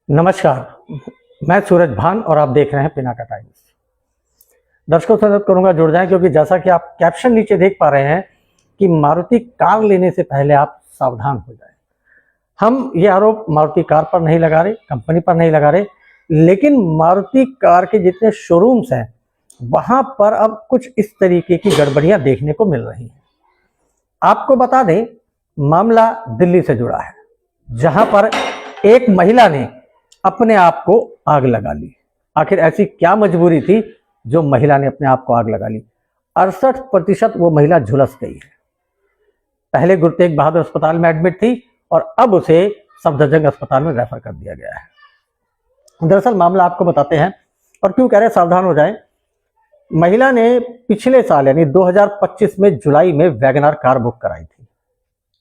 नमस्कार, मैं सूरज भान और आप देख रहे हैं पिनाका टाइम्स। दर्शकों से अनुरोध करूंगा जुड़ जाएं, क्योंकि जैसा कि आप कैप्शन नीचे देख पा रहे हैं कि मारुति कार लेने से पहले आप सावधान हो जाएं। हम ये आरोप मारुति कार पर नहीं लगा रहे, कंपनी पर नहीं लगा रहे, लेकिन मारुति कार के जितने शोरूम्स हैं वहां पर अब कुछ इस तरीके की गड़बड़ियां देखने को मिल रही हैं। आपको बता दें, मामला दिल्ली से जुड़ा है, जहां पर एक महिला ने अपने आप को आग लगा ली। आखिर ऐसी क्या मजबूरी थी जो महिला ने अपने आप को आग लगा ली? 68% वो महिला झुलस गई है। पहले गुरु तेग बहादुर अस्पताल में एडमिट थी और अब उसे सफदरजंग अस्पताल में रेफर कर दिया गया है। दरअसल मामला आपको बताते हैं और क्यों कह रहे हैं सावधान हो जाएं। महिला ने पिछले साल यानी 2025 में जुलाई में वैगनार कार बुक कराई थी।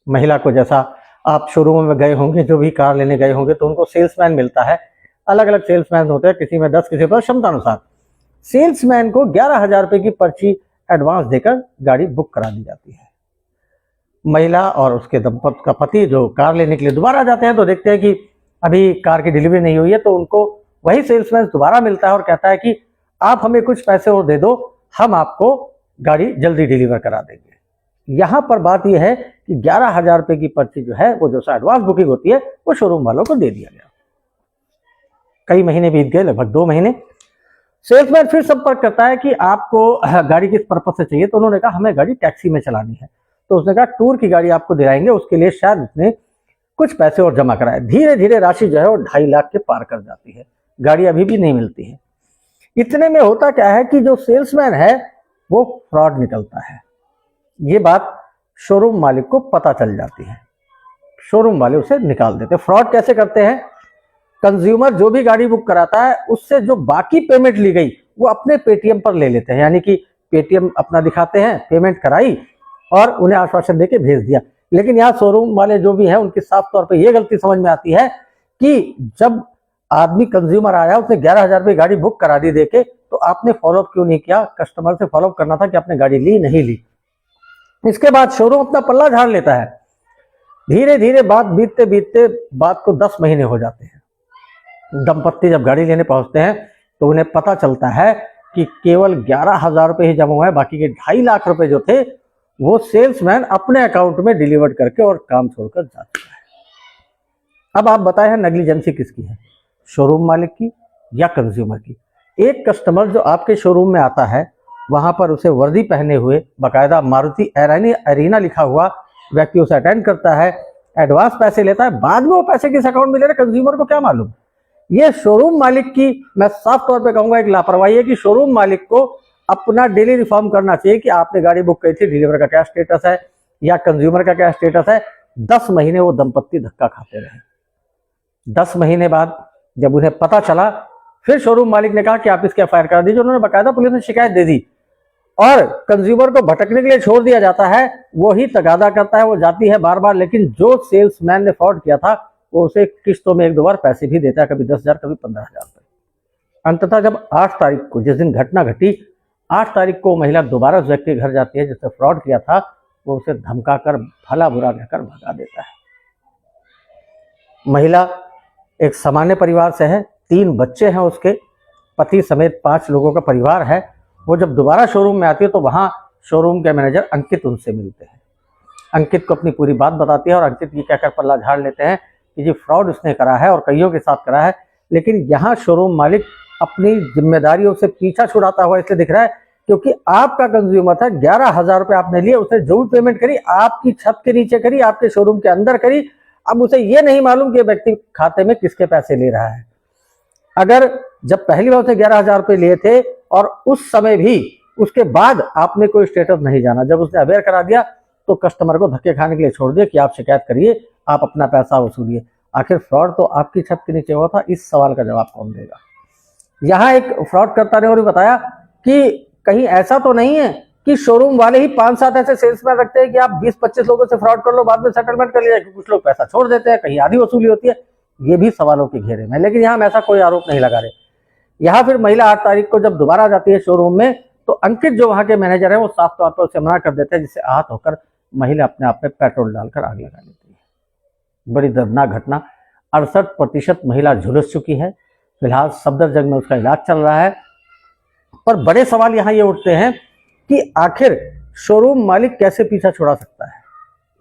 महिला को, जैसा आप शोरूम में गए होंगे, जो भी कार लेने गए होंगे, तो उनको सेल्समैन मिलता है। अलग अलग सेल्समैन होते हैं, किसी में 10, किसी पर क्षमता अनुसार। सेल्समैन को 11,000 रुपए की पर्ची एडवांस देकर गाड़ी बुक करा दी जाती है। महिला और उसके दंपति का पति जो कार लेने के लिए दोबारा जाते हैं तो देखते हैं कि अभी कार की डिलीवरी नहीं हुई है, तो उनको वही सेल्समैन दोबारा मिलता है और कहता है कि आप हमें कुछ पैसे और दे दो, हम आपको गाड़ी जल्दी डिलीवर करा देंगे। यहां पर बात यह है कि 11,000 रुपए की पर्ची जो है, वो जो एडवांस बुकिंग होती है, वो शोरूम वालों को दे दिया गया। कई महीने बीत गए, लगभग 2 महीने। सेल्समैन फिर संपर्क करता है कि आपको गाड़ी किस पर्पज से चाहिए, तो उन्होंने कहा हमें गाड़ी टैक्सी में चलानी है। तो उसने कहा टूर की गाड़ी आपको दिलाएंगे, उसके लिए शायद उसने कुछ पैसे और जमा कराए। धीरे धीरे राशि जो है वो 2.5 लाख के पार कर जाती है। गाड़ी अभी भी नहीं मिलती है। इतने में होता क्या है कि जो सेल्समैन है वो फ्रॉड निकलता है। ये बात शोरूम मालिक को पता चल जाती है। शोरूम वाले उसे निकाल देते हैं। फ्रॉड कैसे करते हैं? कंज्यूमर जो भी गाड़ी बुक कराता है, उससे जो बाकी पेमेंट ली गई वो अपने पेटीएम पर ले लेते हैं। यानी कि पेटीएम अपना दिखाते हैं, पेमेंट कराई और उन्हें आश्वासन देके भेज दिया। लेकिन यहाँ शोरूम वाले जो भी हैं, उनकी साफ तौर पे ये गलती समझ में आती है कि जब आदमी कंज्यूमर आया, उसने 11,000 रुपये गाड़ी बुक करा दी देके, तो आपने फॉलोअप क्यों नहीं किया? कस्टमर से फॉलोअप करना था कि आपने गाड़ी ली नहीं ली। इसके बाद शोरूम अपना पल्ला झाड़ लेता है। धीरे धीरे बात बीतते बीतते बात को 10 महीने हो जाते हैं। दंपत्ति जब गाड़ी लेने पहुंचते हैं तो उन्हें पता चलता है कि केवल 11,000 रुपये ही जमा हुआ है। बाकी के 2.5 लाख रुपए जो थे वो सेल्समैन अपने अकाउंट में डिलीवर करके और काम छोड़कर जा चुका है। अब आप बताएं, नेग्लिजेंसी किसकी है? शोरूम मालिक की या कंज्यूमर की? एक कस्टमर जो आपके शोरूम में आता है, वहां पर उसे वर्दी पहने हुए, बाकायदा मारुति एरीना लिखा हुआ व्यक्ति उसे अटेंड करता है, एडवांस पैसे लेता है, बाद में वो पैसे किस अकाउंट में ले रहे कंज्यूमर को क्या मालूम? ये शोरूम मालिक की, मैं साफ तौर पे कहूंगा, एक लापरवाही है कि शोरूम मालिक को अपना डेली रिफॉर्म करना चाहिए कि आपने गाड़ी बुक की थी, डिलीवर का क्या स्टेटस है या कंज्यूमर का क्या स्टेटस है। 10 महीने वो दंपत्ति धक्का खाते रहे। 10 महीने बाद जब उन्हें पता चला, फिर शोरूम मालिक ने कहा कि आप इसकी एफआईआर करा दीजिए। उन्होंने बाकायदा पुलिस में शिकायत दे दी और कंज्यूमर को भटकने के लिए छोड़ दिया जाता है। वो ही तगादा करता है, वो जाती है बार बार, लेकिन जो सेल्समैन ने फ्रॉड किया था वो उसे किस्तों में 1-2 बार पैसे भी देता है, कभी 10,000, कभी 15,000 रुपए। अंततः जब 8 तारीख को, जिस दिन घटना घटी, 8 तारीख को महिला दोबारा उस व्यक्ति के घर जाती है जिससे फ्रॉड किया था। वो उसे धमकाकर, भला बुरा कहकर भगा देता है। महिला एक सामान्य परिवार से है, 3 बच्चे हैं उसके, पति समेत 5 लोगों का परिवार है। वो जब दोबारा शोरूम में आती है तो वहाँ शोरूम के मैनेजर अंकित उनसे मिलते हैं। अंकित को अपनी पूरी बात बताती है और अंकित ये कहकर पल्ला झाड़ लेते हैं कि जी फ्रॉड उसने करा है और कईयों के साथ करा है। लेकिन यहाँ शोरूम मालिक अपनी जिम्मेदारियों से पीछा छुड़ाता हुआ इसलिए दिख रहा है क्योंकि आपका कंज्यूमर था, 11,000 रुपये आपने लिए, उसने जो भी पेमेंट करी आपकी छत के नीचे करी, आपके शोरूम के अंदर करी। अब उसे ये नहीं मालूम कि व्यक्ति खाते में किसके पैसे ले रहा है। अगर जब पहली बार उसे 11,000 रुपये लिए थे और उस समय भी उसके बाद आपने कोई स्टेटस नहीं जाना, जब उसने अवेयर करा दिया तो कस्टमर को धक्के खाने के लिए छोड़ दिया कि आप शिकायत करिए, आप अपना पैसा वसूलिए। आखिर फ्रॉड तो आपकी छत के नीचे हुआ था, इस सवाल का जवाब कौन देगा? यहाँ एक फ्रॉड करता ने और भी बताया कि कहीं ऐसा तो नहीं है कि शोरूम वाले ही 5-7 ऐसे सेल्समैन रखते हैं कि आप 20-25 लोगों से फ्रॉड कर लो, बाद में सेटलमेंट कर लिया। कुछ लोग पैसा छोड़ देते हैं, कहीं आधी वसूली होती है। ये भी सवालों के घेरे में, लेकिन यहाँ हम ऐसा कोई आरोप नहीं लगा रहे। यहाँ फिर महिला 8 तारीख को जब दोबारा जाती है शोरूम में तो अंकित जो वहाँ के मैनेजर है वो साफ तौर पर उसे मना कर देते हैं, जिससे आहत होकर महिला अपने आप में पेट्रोल डालकर आग लगा लेती है। बड़ी दर्दनाक घटना। 68% महिला झुलस चुकी है। फिलहाल सफदरजंग में उसका इलाज चल रहा है। पर बड़े सवाल यहाँ ये उठते हैं कि आखिर शोरूम मालिक कैसे पीछा छुड़ा सकता है।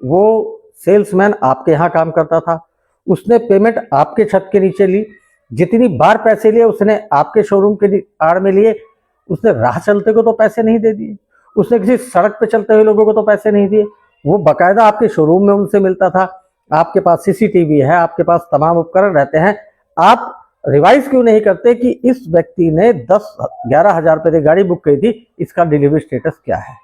वो सेल्समैन आपके यहाँ काम करता था, उसने पेमेंट आपके छत के नीचे ली, जितनी बार पैसे लिए उसने आपके शोरूम के आड़ में लिए। उसने राह चलते को तो पैसे नहीं दे दिए, उसने किसी सड़क पे चलते हुए लोगों को तो पैसे नहीं दिए। वो बाकायदा आपके शोरूम में उनसे मिलता था। आपके पास सीसीटीवी है, आपके पास तमाम उपकरण रहते हैं। आप रिवाइज क्यों नहीं करते कि इस व्यक्ति ने 10-11 हजार रुपए की गाड़ी बुक की थी, इसका डिलीवरी स्टेटस क्या है।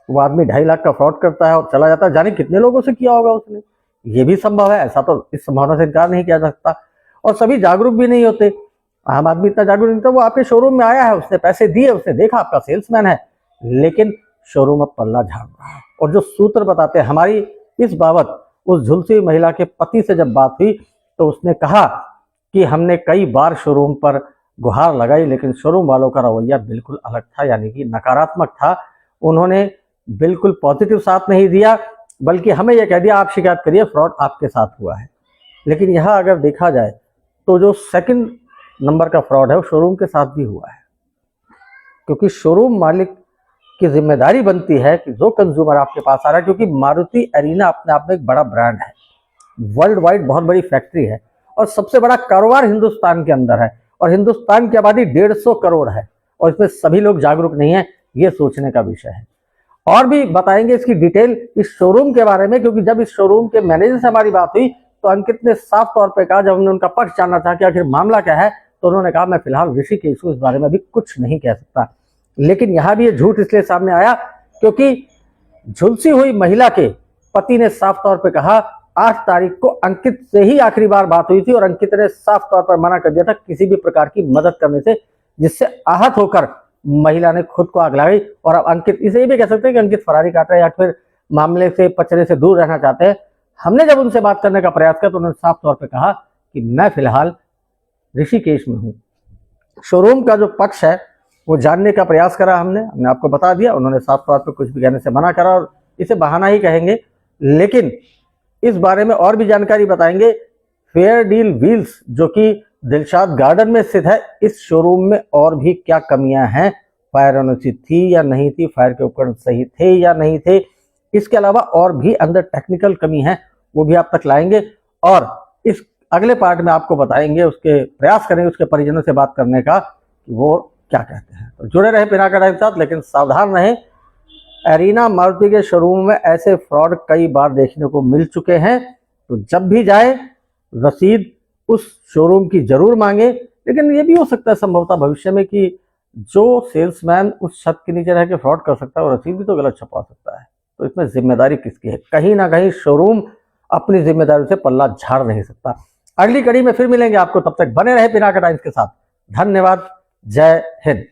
वो आदमी 2.5 लाख का फ्रॉड करता है और चला जाता है, जाने कितने लोगों से किया होगा उसने। ये भी संभव है, ऐसा तो इस संभावना से इनकार नहीं किया जा सकता। और सभी जागरूक भी नहीं होते, आम आदमी इतना जागरूक नहीं था। वो आपके शोरूम में आया है, उसने पैसे दिए, उसने देखा आपका सेल्समैन है, लेकिन शोरूम अब पल्ला झाड़ रहा है। और जो सूत्र बताते हैं, हमारी इस बाबत उस झुलसी हुई महिला के पति से जब बात हुई तो उसने कहा कि हमने कई बार शोरूम पर गुहार लगाई, लेकिन शोरूम वालों का रवैया बिल्कुल अलग था, यानी कि नकारात्मक था। उन्होंने बिल्कुल पॉजिटिव साथ नहीं दिया, बल्कि हमें यह कह दिया आप शिकायत करिए, फ्रॉड आपके साथ हुआ है। लेकिन यहाँ अगर देखा जाए तो जो सेकंड नंबर का फ्रॉड है वो शोरूम के साथ भी हुआ है, क्योंकि शोरूम मालिक की जिम्मेदारी बनती है कि जो कंज्यूमर आपके पास आ रहा है, क्योंकि मारुति एरीना अपने आप में एक बड़ा ब्रांड है, वर्ल्ड वाइड बहुत बड़ी फैक्ट्री है और सबसे बड़ा कारोबार हिंदुस्तान के अंदर है। और हिंदुस्तान की आबादी 150 करोड़ है और इसमें सभी लोग जागरूक नहीं है, ये सोचने का विषय है। और भी बताएंगे इसकी डिटेल इस शोरूम के बारे में, क्योंकि जब इस शोरूम के मैनेजर से हमारी बात हुई तो अंकित ने साफ तौर पे कहा, जब हमने उनका पक्ष जानना चाहा कि आखिर मामला क्या है, तो उन्होंने कहा मैं फिलहाल ऋषिकेश को इस बारे में अभी कुछ नहीं कह सकता। लेकिन यहां भी ये झूठ इसलिए सामने आया क्योंकि झुलसी हुई महिला के पति ने साफ तौर पे कहा 8 तारीख को अंकित से ही आखिरी बार बात हुई थी और अंकित ने साफ तौर पर मना कर दिया था किसी भी प्रकार की मदद करने से, जिससे आहत होकर महिला ने खुद को आग लगाई। और अब अंकित, इसे भी कह सकते हैं कि अंकित फरारी काट रहे हैं या फिर मामले से पचड़े से दूर रहना चाहते हैं। हमने जब उनसे बात करने का प्रयास किया तो उन्होंने साफ तौर पर कहा कि मैं फिलहाल ऋषिकेश में हूँ। शोरूम का जो पक्ष है वो जानने का प्रयास करा, हमने आपको बता दिया। उन्होंने साफ तौर पर कुछ भी कहने से मना करा और इसे बहाना ही कहेंगे, लेकिन इस बारे में और भी जानकारी बताएंगे। फेयर डील व्हील्स जो कि दिलशाद गार्डन में स्थित है, इस शोरूम में और भी क्या कमियां हैं, फायर अनुचित थी या नहीं थी, फायर के उपकरण सही थे या नहीं थे, इसके अलावा और भी अंदर टेक्निकल कमी है, वो भी आप तक लाएंगे। और इस अगले पार्ट में आपको बताएंगे, उसके प्रयास करेंगे उसके परिजनों से बात करने का कि वो क्या कहते हैं। तो जुड़े रहे पिनाका टाइम के साथ, लेकिन सावधान रहें। एरीना मारुति के शोरूम में ऐसे फ्रॉड कई बार देखने को मिल चुके हैं, तो जब भी जाए रसीद उस शोरूम की जरूर मांगे। लेकिन ये भी हो सकता है संभवतः भविष्य में कि जो सेल्समैन उस छत के नीचे रह के फ्रॉड कर सकता है और रसीद भी तो गलत छपवा सकता है। तो इसमें जिम्मेदारी किसकी है? कहीं ना कहीं शोरूम अपनी जिम्मेदारी से पल्ला झाड़ नहीं सकता। अगली कड़ी में फिर मिलेंगे आपको, तब तक बने रहे पिनाका टाइम्स के साथ। धन्यवाद, जय हिंद।